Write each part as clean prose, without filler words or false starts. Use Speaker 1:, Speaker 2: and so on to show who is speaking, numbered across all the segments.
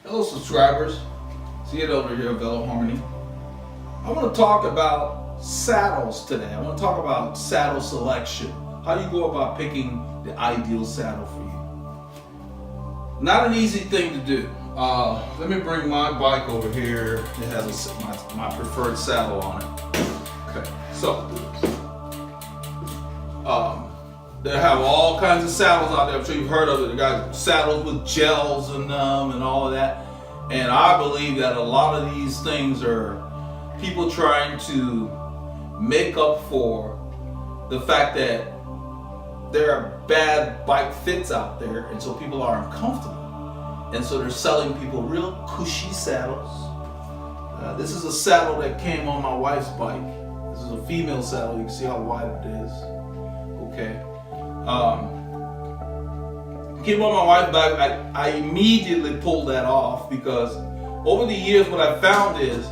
Speaker 1: Hello subscribers, see it over here, Veloharmony. I want to talk about saddles today. I want to talk about saddle selection. How you go about picking the ideal saddle for you. Not an easy thing to do. Let me bring my bike over here. It has my preferred saddle on it. Okay, so they have all kinds of saddles out there. I'm sure you've heard of it. They got saddles with gels in them and all of that. And I believe that a lot of these things are people trying to make up for the fact that there are bad bike fits out there, and so people are uncomfortable. And so they're selling people real cushy saddles. This is a saddle that came on my wife's bike. This is a female saddle. You can see how wide it is. Okay. Came on my wife's bike. I immediately pulled that off because over the years, what I found is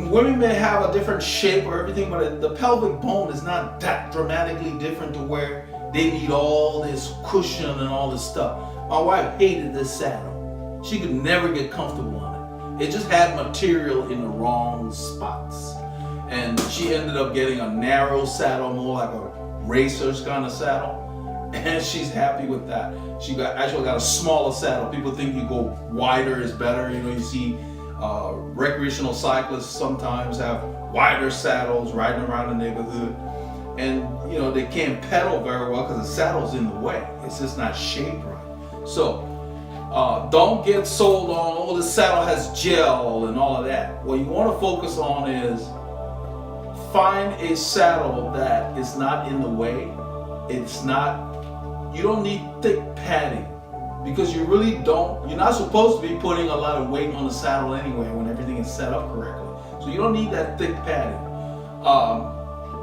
Speaker 1: women may have a different shape or everything, but the pelvic bone is not that dramatically different to where they need all this cushion and all this stuff. My wife hated this saddle. She could never get comfortable on it. It just had material in the wrong spots. And she ended up getting a narrow saddle, more like a racer's kind of saddle. And she's happy with that. She actually got a smaller saddle. People think you go wider is better. You know, you see recreational cyclists sometimes have wider saddles riding around the neighborhood. And you know, they can't pedal very well because the saddle's in the way. It's just not shaped right. So don't get sold on, oh, this saddle has gel and all of that. What you want to focus on is find a saddle that is not in the way. You don't need thick padding because you're not supposed to be putting a lot of weight on the saddle anyway when everything is set up correctly. So you don't need that thick padding.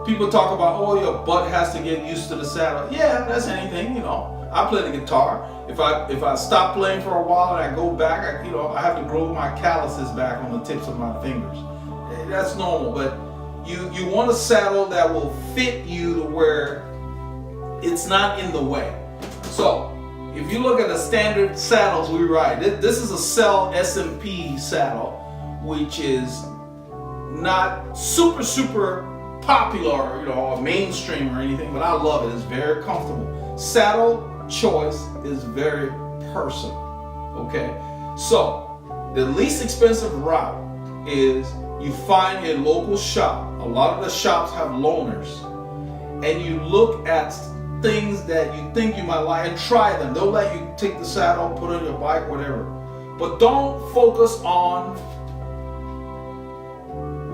Speaker 1: People talk about, oh, your butt has to get used to the saddle. Yeah, that's anything, you know. I play the guitar. If I stop playing for a while and I go back, I have to grow my calluses back on the tips of my fingers. That's normal, but you want a saddle that will fit you to where it's not in the way. So if you look at the standard saddles we ride, this is a BuySMP saddle, which is not super popular, or mainstream or anything, but I love it. It's very comfortable. Saddle choice is very personal. Okay, so the least expensive route is you find a local shop. A lot of the shops have loaners, and you look at things that you think you might like and try them. They'll let you take the saddle, put it on your bike, whatever. But don't focus on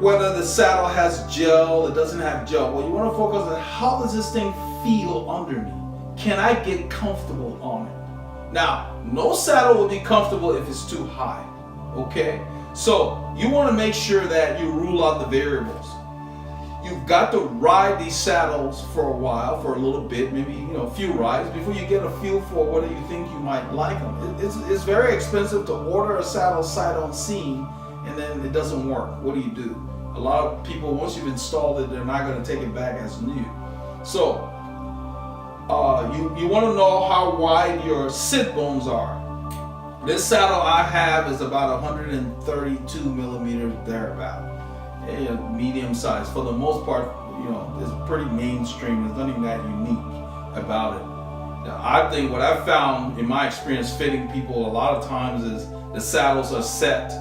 Speaker 1: whether the saddle has gel, it doesn't have gel. What you want to focus on, how does this thing feel under me? Can I get comfortable on it? Now, no saddle will be comfortable if it's too high, okay? So you want to make sure that you rule out the variables. You've got to ride these saddles for a while, for a little bit, maybe a few rides before you get a feel for whether you think you might like them. It's very expensive to order a saddle sight unseen and then it doesn't work. What do? A lot of people, once you've installed it, they're not going to take it back as new. So you want to know how wide your sit bones are. This saddle I have is about 132 millimeters thereabout. Medium size. For the most part, it's pretty mainstream. There's nothing that unique about it. Now, I think what I've found in my experience fitting people a lot of times is the saddles are set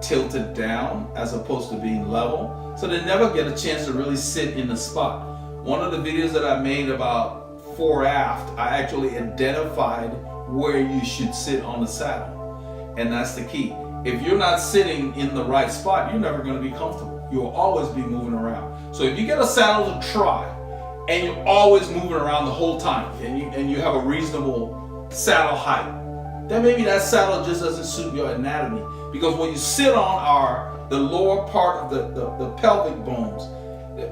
Speaker 1: tilted down as opposed to being level, so they never get a chance to really sit in the spot. One of the videos that I made about fore aft, I actually identified where you should sit on the saddle, and that's the key. If you're not sitting in the right spot, you're never going to be comfortable. You'll always be moving around. So if you get a saddle to try and you're always moving around the whole time and you have a reasonable saddle height, then maybe that saddle just doesn't suit your anatomy. Because what you sit on are the lower part of the pelvic bones.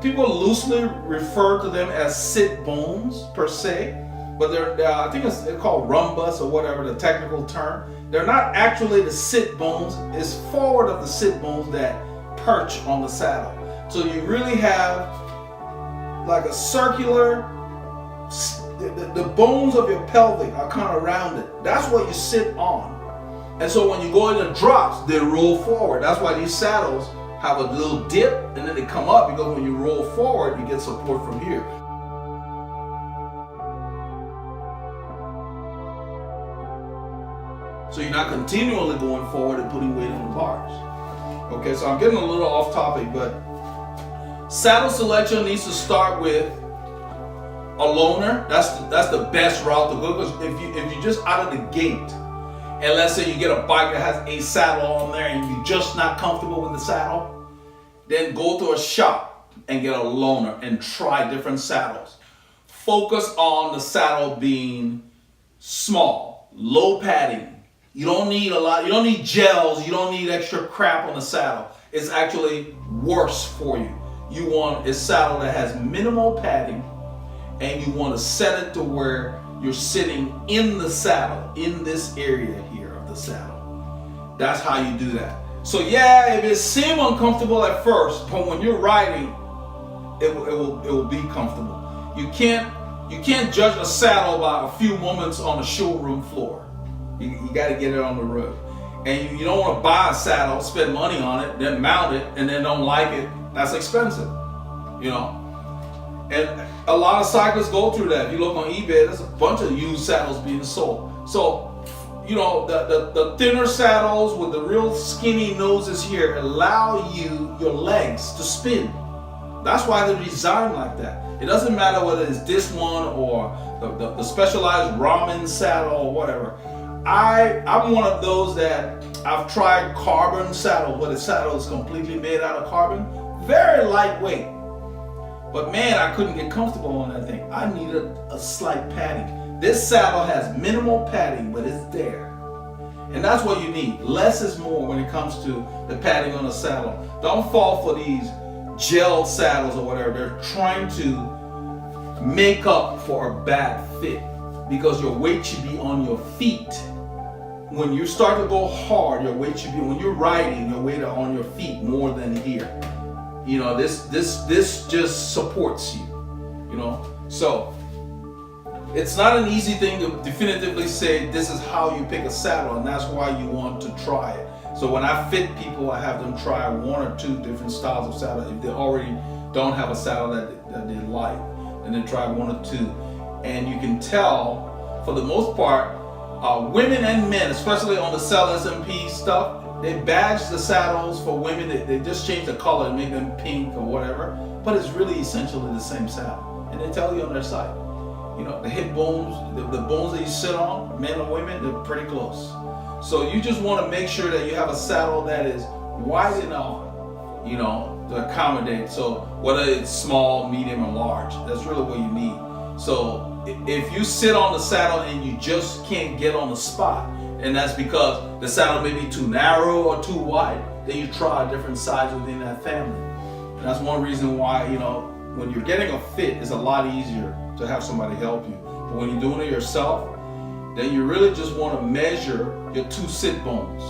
Speaker 1: People loosely refer to them as sit bones per se, but I think they're called rhombus or whatever the technical term. They're not actually the sit bones. It's forward of the sit bones that perch on the saddle. So you really have like a circular the bones of your pelvic are kind of rounded. That's what you sit on. And so when you go into drops, they roll forward. That's why these saddles have a little dip and then they come up, because when you roll forward, you get support from here. So you're not continually going forward and putting weight on the bars. Okay, so I'm getting a little off topic, but saddle selection needs to start with a loaner. That's the best route to go, because if you just out of the gate, and let's say you get a bike that has a saddle on there and you're just not comfortable with the saddle, then go to a shop and get a loaner and try different saddles. Focus on the saddle being small, low padding. You don't need a lot, you don't need gels, you don't need extra crap on the saddle. It's actually worse for you. You want a saddle that has minimal padding, and you want to set it to where you're sitting in the saddle, in this area here of the saddle. That's how you do that. So yeah, if it seems uncomfortable at first, but when you're riding, it will be comfortable. You can't judge a saddle by a few moments on the showroom floor. You got to get it on the road. And you don't want to buy a saddle, spend money on it, then mount it, and then don't like it. That's expensive, you know. And a lot of cyclists go through that. If you look on eBay, there's a bunch of used saddles being sold. So, you know, the thinner saddles with the real skinny noses here allow your legs to spin. That's why they're designed like that. It doesn't matter whether it's this one or the specialized ramen saddle or whatever. I'm one of those that I've tried carbon saddle, where the saddle is completely made out of carbon. Very lightweight. But man, I couldn't get comfortable on that thing. I needed a slight padding. This saddle has minimal padding, but it's there. And that's what you need. Less is more when it comes to the padding on the saddle. Don't fall for these gel saddles or whatever. They're trying to make up for a bad fit, because your weight should be on your feet. When you start to go hard, your weight should be, when you're riding, your weight are on your feet more than here. You know, this just supports you, you know. So it's not an easy thing to definitively say this is how you pick a saddle, and that's why you want to try it. So when I fit people, I have them try one or two different styles of saddle. If they already don't have a saddle that they like, and then try one or two. And you can tell, for the most part, women and men, especially on the BuySMP stuff, they badge the saddles for women. They just change the color and make them pink or whatever, but it's really essentially the same saddle. And they tell you on their site, you know, the hip bones, the bones that you sit on, men or women, they're pretty close. So you just want to make sure that you have a saddle that is wide enough, you know, to accommodate. So whether it's small, medium, or large, that's really what you need. So if you sit on the saddle and you just can't get on the spot, and that's because the saddle may be too narrow or too wide, then you try a different size within that family. And that's one reason why, you know, when you're getting a fit, it's a lot easier to have somebody help you. But when you're doing it yourself, then you really just want to measure your two sit bones,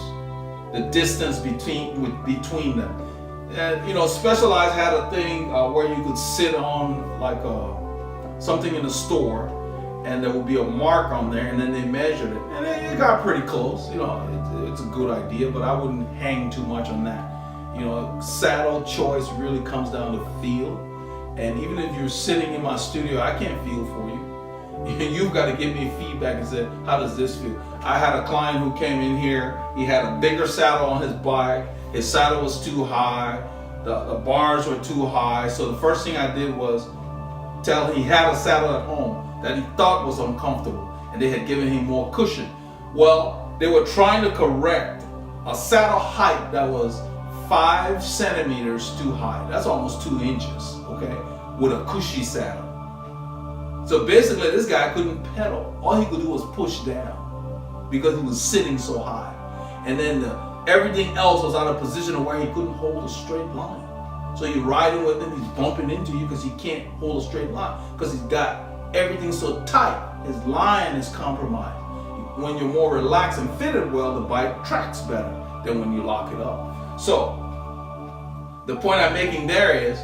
Speaker 1: the distance between them. And you know, Specialized had a thing where you could sit on like something in the store, and there would be a mark on there, and then they measured it, and it got pretty close. You know, it's a good idea, but I wouldn't hang too much on that. You know, saddle choice really comes down to feel, and even if you're sitting in my studio, I can't feel for you. You've got to give me feedback and say, how does this feel? I had a client who came in here, he had a bigger saddle on his bike, his saddle was too high, the bars were too high, so the first thing I did was tell him he had a saddle at home that he thought was uncomfortable, and they had given him more cushion. Well, they were trying to correct a saddle height that was 5 centimeters too high. That's almost 2 inches, okay, with a cushy saddle. So basically, this guy couldn't pedal. All he could do was push down because he was sitting so high. And then everything else was out of position where he couldn't hold a straight line. So you're riding with him, he's bumping into you because he can't hold a straight line because he's got everything so tight. His line is compromised. When you're more relaxed and fitted well, the bike tracks better than when you lock it up. So the point I'm making there is,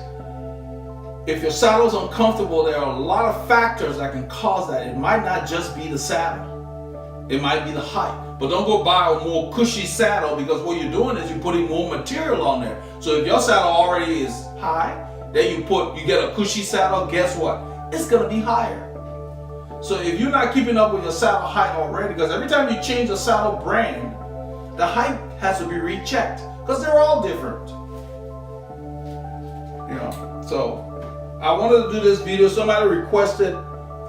Speaker 1: if your saddle is uncomfortable, there are a lot of factors that can cause that. It might not just be the saddle. It might be the height. But don't go buy a more cushy saddle, because what you're doing is you're putting more material on there. So if your saddle already is high, then you get a cushy saddle, guess what? It's gonna be higher. So if you're not keeping up with your saddle height already, because every time you change a saddle brand, the height has to be rechecked, because they're all different. So I wanted to do this video. Somebody requested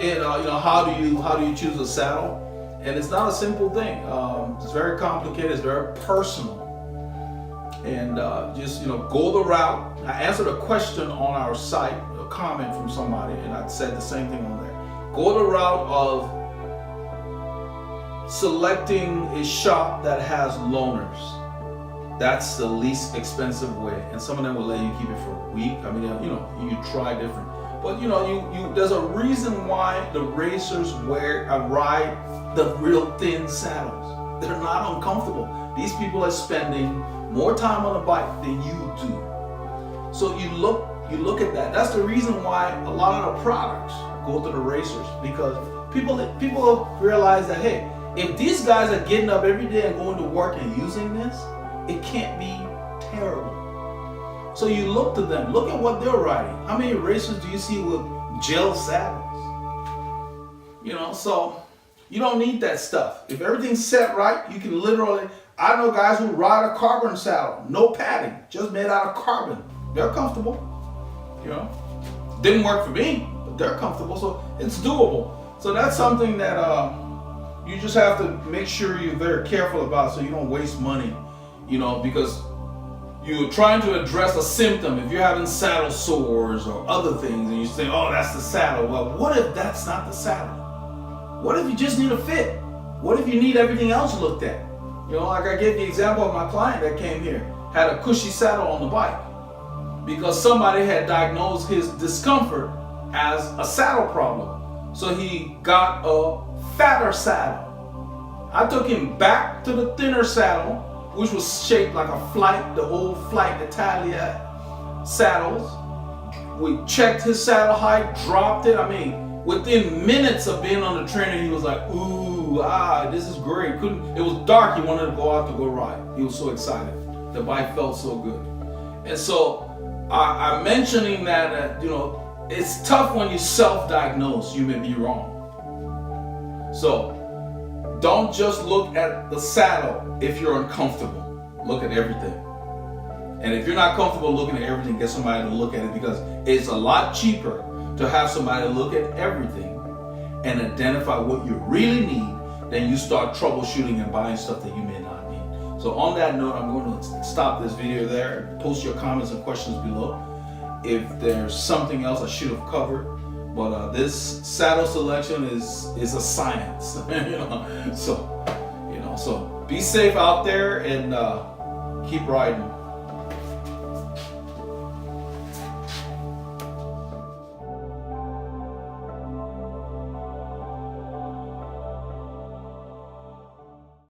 Speaker 1: it. How do you choose a saddle? And it's not a simple thing. It's very complicated. It's very personal. And just go the route. I answered a question on our site, a comment from somebody, and I said the same thing on there. Go the route of selecting a shop that has loaners. That's the least expensive way, and some of them will let you keep it for a week. I mean, you try different, but there's a reason why the racers ride the real thin saddles. They're not uncomfortable. These people are spending more time on a bike than you do. So you look at that. That's the reason why a lot of the products go to the racers, because people realize that, hey, if these guys are getting up every day and going to work and using this, it can't be terrible. So you look to them. Look at what they're riding. How many racers do you see with gel saddles? So you don't need that stuff. If everything's set right, you can literally. I know guys who ride a carbon saddle, no padding, just made out of carbon. They're comfortable. Didn't work for me, but they're comfortable, so it's doable. So that's something that you just have to make sure you're very careful about, so you don't waste money. Because you're trying to address a symptom. If you're having saddle sores or other things, and you say, oh, that's the saddle. Well, what if that's not the saddle? What if you just need a fit? What if you need everything else looked at? Like I gave the example of my client that came here, had a cushy saddle on the bike, because somebody had diagnosed his discomfort as a saddle problem. So he got a fatter saddle. I took him back to the thinner saddle, which was shaped like a flight, the old Flight Italia saddles. We checked his saddle height, dropped it. I mean, within minutes of being on the trainer, he was like, ooh, this is great. It was dark, he wanted to go out to go ride. He was so excited. The bike felt so good. And so I'm mentioning that, it's tough when you self-diagnose, you may be wrong. So don't just look at the saddle if you're uncomfortable. Look at everything. And if you're not comfortable looking at everything, get somebody to look at it, because it's a lot cheaper to have somebody look at everything and identify what you really need than you start troubleshooting and buying stuff that you may not need. So on that note, I'm going to stop this video there. Post your comments and questions below if there's something else I should have covered. But this saddle selection is a science, So be safe out there and keep riding.